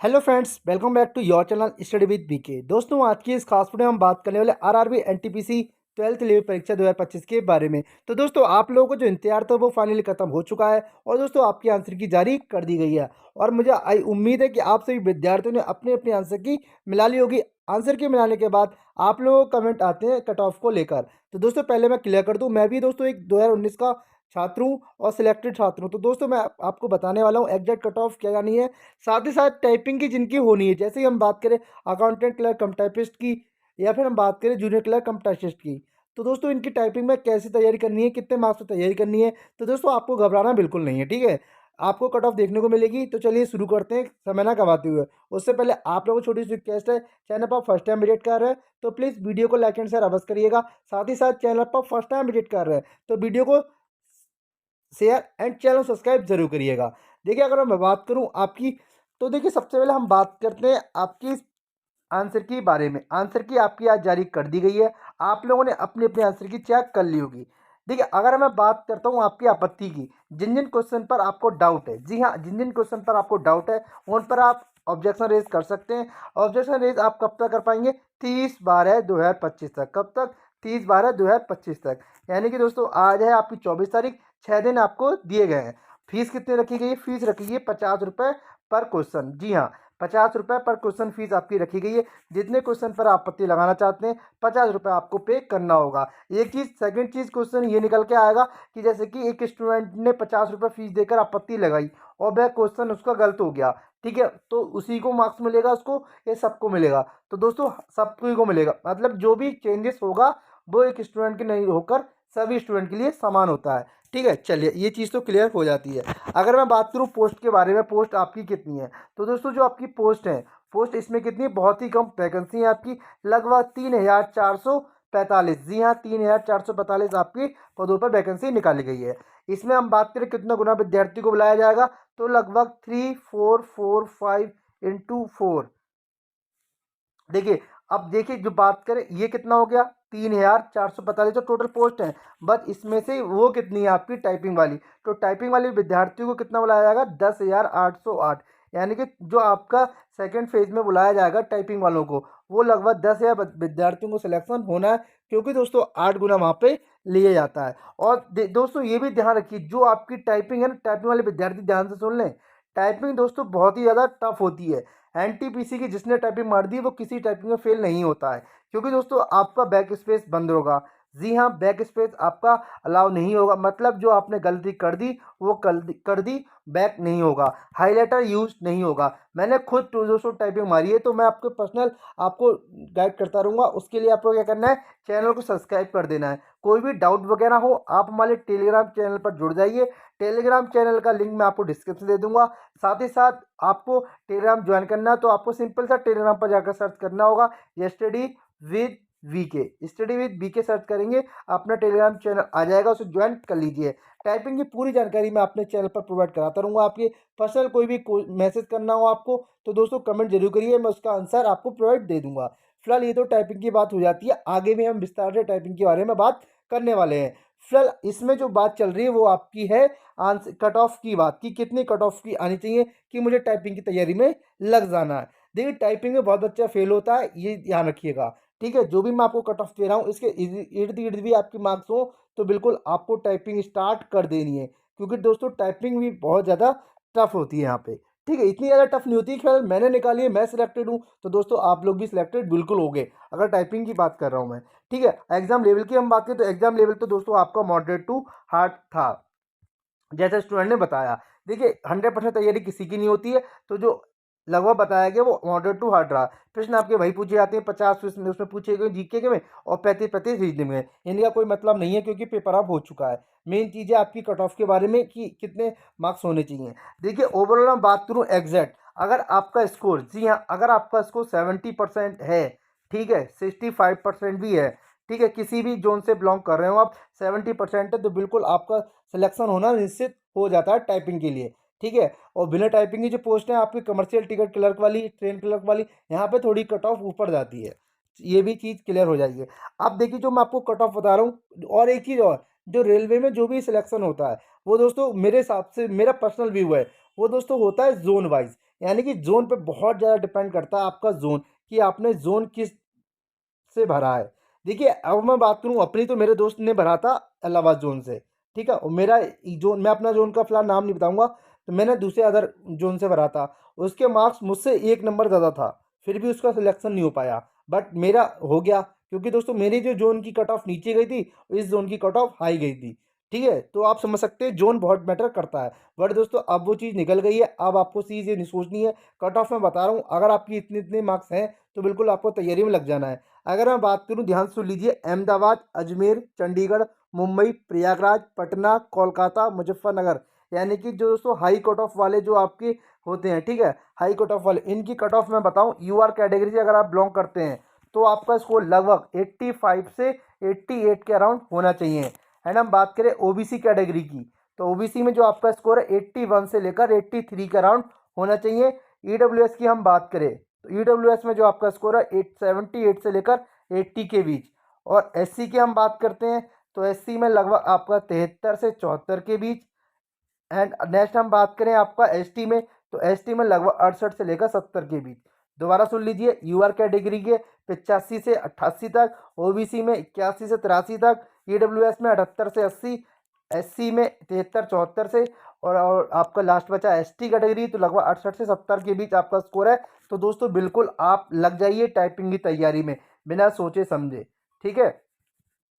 Hello friends, welcome back to your channel study with BK. दोस्तों, आज की इस खास वीडियो में हम बात करने वाले आरआरबी एनटीपीसी 12th लेवल परीक्षा 2025 के बारे में। तो दोस्तों, आप लोगों को जो इंतजार था वो फाइनली खत्म हो चुका है और दोस्तों आपकी आंसर की जारी कर दी गई है। और मुझे उम्मीद है कि आप सभी विद्यार्थियों ने अपने अपने आंसर की मिला ली होगी। आंसर की मिलाने के बाद आप लोगों को कमेंट आते हैं कट ऑफ को लेकर। तो दोस्तों, पहले मैं क्लियर कर दूं, मैं भी दोस्तों एक 2019 का छात्र हूँ और सिलेक्टेड छात्र हूँ। तो दोस्तों, मैं आपको बताने वाला हूँ एग्जैक्ट कट ऑफ क्या जानी है, साथ ही साथ टाइपिंग की जिनकी होनी है। जैसे ही हम बात करें अकाउंटेंट क्लर्क कम टाइपिस्ट की, या फिर हम बात करें जूनियर क्लर्क कम टाइपिस्ट की, तो दोस्तों इनकी टाइपिंग में कैसी तैयारी करनी है, कितने मार्क्स में तैयारी करनी है, तो दोस्तों आपको घबराना बिल्कुल नहीं है, ठीक है। आपको कट ऑफ देखने को मिलेगी। तो चलिए शुरू करते हैं समय ना गवाते हुए। उससे पहले आप लोगों को छोटी सी रिक्वेस्ट है, चैनल पर फर्स्ट टाइम विजिट कर रहे हैं तो प्लीज़ वीडियो को लाइक एंड शेयर अवश्य करिएगा। साथ ही साथ चैनल पर फर्स्ट टाइम विजिट कर रहे हैं तो वीडियो को शेयर एंड चैनल सब्सक्राइब जरूर करिएगा। देखिए, अगर मैं बात करूं आपकी, तो देखिए सबसे पहले हम बात करते हैं आपकी आंसर की बारे में। आंसर की आपकी आज जारी कर दी गई है। आप लोगों ने अपनी अपनी आंसर की चेक कर ली होगी। देखिए, अगर मैं बात करता हूं आपकी आपत्ति की, जिन जिन क्वेश्चन पर आपको डाउट है, जी हाँ, जिन जिन क्वेश्चन पर आपको डाउट है उन पर आप ऑब्जेक्शन रेज कर सकते हैं। ऑब्जेक्शन रेज आप कब तक कर पाएंगे? 30/12/2025 तक। कब तक? 30/12/2025 तक। यानी कि दोस्तों आज है आपकी 24 तारीख। 6 दिन आपको दिए गए हैं। फीस कितनी रखी गई है? फीस रखी गई है 50 रुपये पर क्वेश्चन। जी हाँ, 50 रुपये पर क्वेश्चन फीस आपकी रखी गई है। जितने क्वेश्चन पर आप आपत्ति लगाना चाहते हैं 50 रुपये आपको पे करना होगा। एक चीज़, सेकंड चीज़, क्वेश्चन ये निकल के आएगा कि जैसे कि एक स्टूडेंट ने 50 रुपये फीस देकर आपत्ति लगाई और वह क्वेश्चन उसका गलत हो गया, ठीक है, तो उसी को मार्क्स मिलेगा उसको, ये सबको मिलेगा? तो दोस्तों सबको को मिलेगा, मतलब जो भी चेंजेस होगा वो एक स्टूडेंट के नहीं होकर सभी स्टूडेंट के लिए समान होता है, ठीक है। चलिए, ये चीज़ तो क्लियर हो जाती है। अगर मैं बात करूँ पोस्ट के बारे में, पोस्ट आपकी कितनी है, तो दोस्तों जो आपकी पोस्ट है, पोस्ट इसमें कितनी, बहुत ही कम वैकेंसी है आपकी, लगभग 3,445। जी हाँ, 3,445 आपकी पदों पर वैकेंसी निकाली गई है। इसमें हम बात करें कितना गुना विद्यार्थी को बुलाया जाएगा, तो लगभग 3,445 × 4। देखिए, अब देखिए जो बात करें ये कितना हो गया, 3,445 जो टोटल पोस्ट है। बट इसमें से वो कितनी है आपकी टाइपिंग वाली, तो टाइपिंग वाले विद्यार्थियों को कितना बुलाया जाएगा? 10,808। यानी कि जो आपका सेकंड फेज में बुलाया जाएगा टाइपिंग वालों को, वो लगभग 10,000 विद्यार्थियों को सिलेक्शन होना है, क्योंकि दोस्तों 8 गुना वहाँ पे लिया जाता है। और दोस्तों ये भी ध्यान रखिए, जो आपकी टाइपिंग है ना, टाइपिंग वाले विद्यार्थी ध्यान से सुन लें। टाइपिंग दोस्तों बहुत ही ज़्यादा टफ होती है। एनटीपीसी की जिसने टाइपिंग मार दी वो किसी टाइपिंग में फेल नहीं होता है, क्योंकि दोस्तों आपका बैक स्पेस बंद होगा। जी हाँ, बैक स्पेस आपका अलाउ नहीं होगा, मतलब जो आपने गलती कर दी वो कर दी, बैक नहीं होगा। हाईलाइटर यूज नहीं होगा। मैंने खुद दोस्तों टाइपिंग मारी है, तो मैं आपको पर्सनल आपको गाइड करता रहूँगा। उसके लिए आपको क्या करना है, चैनल को सब्सक्राइब कर देना है। कोई भी डाउट वगैरह हो आप हमारे टेलीग्राम चैनल पर जुड़ जाइए। टेलीग्राम चैनल का लिंक मैं आपको डिस्क्रिप्शन दे दूंगा। साथ ही साथ आपको टेलीग्राम ज्वाइन करना है तो आपको सिंपल सा टेलीग्राम पर जाकर सर्च करना होगा, ये study with VK. Study with VK search करेंगे, अपना टेलीग्राम चैनल आ जाएगा, उसे ज्वाइन कर लीजिए। टाइपिंग की पूरी जानकारी मैं अपने चैनल पर प्रोवाइड कराता रहूँगा। आपके पर्सनल कोई भी मैसेज करना हो आपको तो दोस्तों कमेंट जरूर करिए, मैं उसका आंसर आपको प्रोवाइड दे दूंगा। फिलहाल ये तो टाइपिंग की बात हो जाती है, आगे भी हम विस्तार से टाइपिंग के बारे में बात करने वाले हैं। फिलहाल इसमें जो बात चल रही है वो आपकी है आंसर कट ऑफ की बात, कि कितनी कट ऑफ की आनी चाहिए कि मुझे टाइपिंग की तैयारी में लग जाना है। देखिए, टाइपिंग में बहुत बच्चा फेल होता है, ये ध्यान रखिएगा, ठीक है। जो भी मैं आपको कट ऑफ दे रहा हूँ इसके इर्द गिर्द भी आपकी मार्क्स हो तो बिल्कुल आपको टाइपिंग स्टार्ट कर देनी है, क्योंकि दोस्तों टाइपिंग भी बहुत ज़्यादा टफ होती है यहाँ पे, ठीक है। इतनी ज़्यादा टफ नहीं होती, खैर मैंने निकाली है, मैं सिलेक्टेड हूँ, तो दोस्तों आप लोग भी सिलेक्टेड बिल्कुल हो गए, अगर टाइपिंग की बात कर रहा हूँ मैं, ठीक है। एग्जाम लेवल की हम बात करें तो एग्जाम लेवल तो दोस्तों आपका मॉडरेट टू हार्ड था, जैसे स्टूडेंट ने बताया। देखिए, 100% तैयारी किसी की नहीं होती है, तो जो लगभग बताया गया वो मॉडरेट टू हार्ड रहा। प्रश्न आपके वही पूछे जाते हैं, 50 प्रश्न उसमें पूछे गए जीके के में, और 35 रीजनिंग में। इनका कोई मतलब नहीं है, क्योंकि पेपर अब हो चुका है। मेन चीज़ है आपकी कट ऑफ के बारे में कि कितने मार्क्स होने चाहिए। देखिए, ओवरऑल मैं बात करूँ एग्जैक्ट, अगर आपका स्कोर, जी हाँ, अगर आपका स्कोर 70% है, ठीक है, 65% भी है, ठीक है, किसी भी जोन से बिलोंग कर रहे हो आप, 70% है, तो बिल्कुल आपका सिलेक्शन होना निश्चित हो जाता है टाइपिंग के लिए, ठीक है। और बिना टाइपिंग की जो पोस्ट है आपकी कमर्शियल टिकट क्लर्क वाली, ट्रेन क्लर्क वाली, यहाँ पे थोड़ी कट ऑफ ऊपर जाती है, ये भी चीज़ क्लियर हो जाएगी। अब देखिए, जो मैं आपको कट ऑफ बता रहा हूँ, और एक चीज़ और, जो रेलवे में जो भी सिलेक्शन होता है वो दोस्तों मेरे हिसाब से, मेरा पर्सनल व्यू है, वो दोस्तों होता है जोन वाइज। यानी कि जोन पे बहुत ज़्यादा डिपेंड करता है आपका जोन, कि आपने जोन किस से भरा है। देखिए, अब मैं बात करूँ अपनी, तो मेरे दोस्त ने भरा था इलाहाबाद ज़ोन से, ठीक है? और मेरा ज़ोन, मैं अपना ज़ोन का फ़िलहाल नाम नहीं बताऊँगा, तो मैंने दूसरे अदर ज़ोन से भरा था। उसके मार्क्स मुझसे 1 नंबर ज़्यादा था, फिर भी उसका सिलेक्शन नहीं हो पाया, बट मेरा हो गया, क्योंकि दोस्तों मेरी जो ज़ोन की कट ऑफ नीचे गई थी, इस ज़ोन की कट ऑफ हाई गई थी, ठीक है? तो आप समझ सकते हैं ज़ोन बहुत मैटर करता है। बट दोस्तों अब वो चीज़ निकल गई है, अब आपको चीज़ ये नहीं सोचनी है, कट ऑफ मैं बता रहा हूँ, अगर आपकी इतने-इतने मार्क्स हैं, तो बिल्कुल आपको तैयारी में लग जाना है। अगर मैं बात करूँ, ध्यान से सुन लीजिए, अहमदाबाद, अजमेर, चंडीगढ़, मुंबई, प्रयागराज, पटना, कोलकाता, मुजफ्फरनगर, यानी कि जो दोस्तों हाई कट ऑफ वाले जो आपके होते हैं, ठीक है? हाई कट ऑफ वाले, इनकी कट ऑफ मैं बताऊँ, यूआर कैटेगरी से अगर आप बिलॉन्ग करते हैं, तो आपका स्कोर लगभग 85 से 88 के अराउंड होना चाहिए। एंड हम बात करें ओबीसी कैटेगरी की, तो ओबीसी में जो आपका स्कोर है 81 से लेकर 83 के अराउंड होना चाहिए। ईडब्ल्यूएस की हम बात करें, तो ईडब्ल्यूएस में जो आपका स्कोर है 878 से लेकर 80 के बीच। और एससी की हम बात करते हैं, तो एससी में लगभग आपका 73 से 74 के बीच। एंड नेक्स्ट हम बात करें आपका एसटी में, तो एसटी में लगभग 68 से लेकर 70 के बीच। दोबारा सुन लीजिए, यूआर कैटेगरी के 85 से 88 तक, ओबीसी में 81 से 83 तक, ईडब्ल्यूएस में 78 से 80, एससी में 73 74 से, और आपका लास्ट बचा एसटी कैटेगरी, तो लगभग 68 से 70 के बीच आपका स्कोर है। तो दोस्तों बिल्कुल आप लग जाइए टाइपिंग की तैयारी में, बिना सोचे समझे, ठीक है?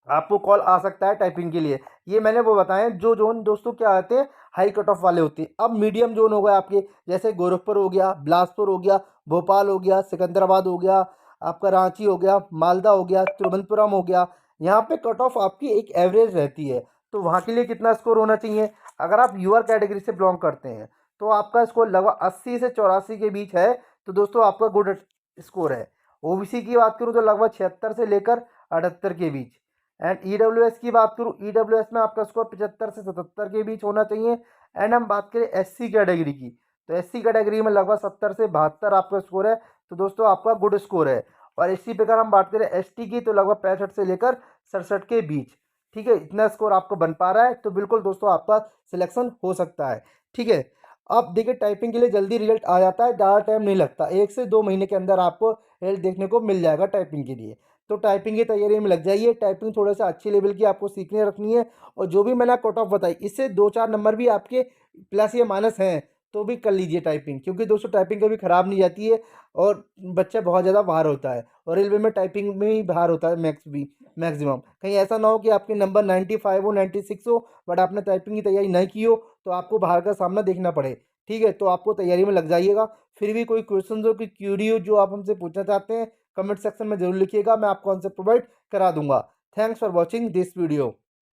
आपको कॉल आ सकता है टाइपिंग के लिए। ये मैंने वो बताएं जो जोन दोस्तों क्या आते हैं, हाई कट ऑफ वाले होते हैं। अब मीडियम जोन हो गए आपके, जैसे गोरखपुर हो गया, बिलासपुर हो गया, भोपाल हो गया, सिकंदराबाद हो गया, आपका रांची हो गया, मालदा हो गया, तिरुवनंतपुरम हो गया। यहाँ पे कट ऑफ आपकी एक एवरेज रहती है, तो वहाँ के लिए कितना स्कोर होना चाहिए? अगर आप यूआर कैटेगरी से बिलोंग करते हैं, तो आपका स्कोर लगभग 80 से 84 के बीच है, तो दोस्तों आपका गुड स्कोर है। ओबीसी की बात करूँ तो लगभग 76 से लेकर 78 के बीच। एंड ईडब्ल्यूएस की बात करूँ, ईडब्ल्यूएस में आपका स्कोर 75 से 77 के बीच होना चाहिए। एंड हम बात करें एससी कैटेगरी की, तो एससी कैटेगरी में लगभग 70 से 72 आपका स्कोर है, तो दोस्तों आपका गुड स्कोर है। और इसी प्रकार हम बात करें एसटी की, तो लगभग 65 से लेकर 67 के बीच, ठीक है? इतना स्कोर आपको बन पा रहा है, तो बिल्कुल दोस्तों आपका सिलेक्शन हो सकता है, ठीक है? अब देखिए, टाइपिंग के लिए जल्दी रिजल्ट आ जाता है, ज़्यादा टाइम नहीं लगता, 1 से 2 महीने के अंदर आपको रिजल्ट देखने को मिल जाएगा टाइपिंग के लिए। तो टाइपिंग की तैयारी में लग जाइए, टाइपिंग थोड़ा सा अच्छी लेवल की आपको सीखने रखनी है। और जो भी मैंने कट ऑफ बताई, इससे 2-4 नंबर भी आपके प्लस या माइनस हैं, तो भी कर लीजिए टाइपिंग, क्योंकि दोस्तों टाइपिंग कभी ख़राब नहीं जाती है, और बच्चा बहुत ज़्यादा बाहर होता है, और रेलवे में टाइपिंग में ही बाहर होता है मैक्स भी, मैक्सिमम। कहीं ऐसा ना हो कि आपके नंबर 95 हो, 96 हो, बट आपने टाइपिंग की तैयारी नहीं की हो, तो आपको बाहर का सामना देखना पड़े, ठीक है? तो आपको तैयारी में लग जाइएगा। फिर भी कोई क्वेश्चन हो, कोई क्यूरी हो जो आप हमसे पूछना चाहते हैं, कमेंट सेक्शन में जरूर लिखिएगा, मैं आपको आंसर प्रोवाइड करा दूंगा। Thanks for watching this video.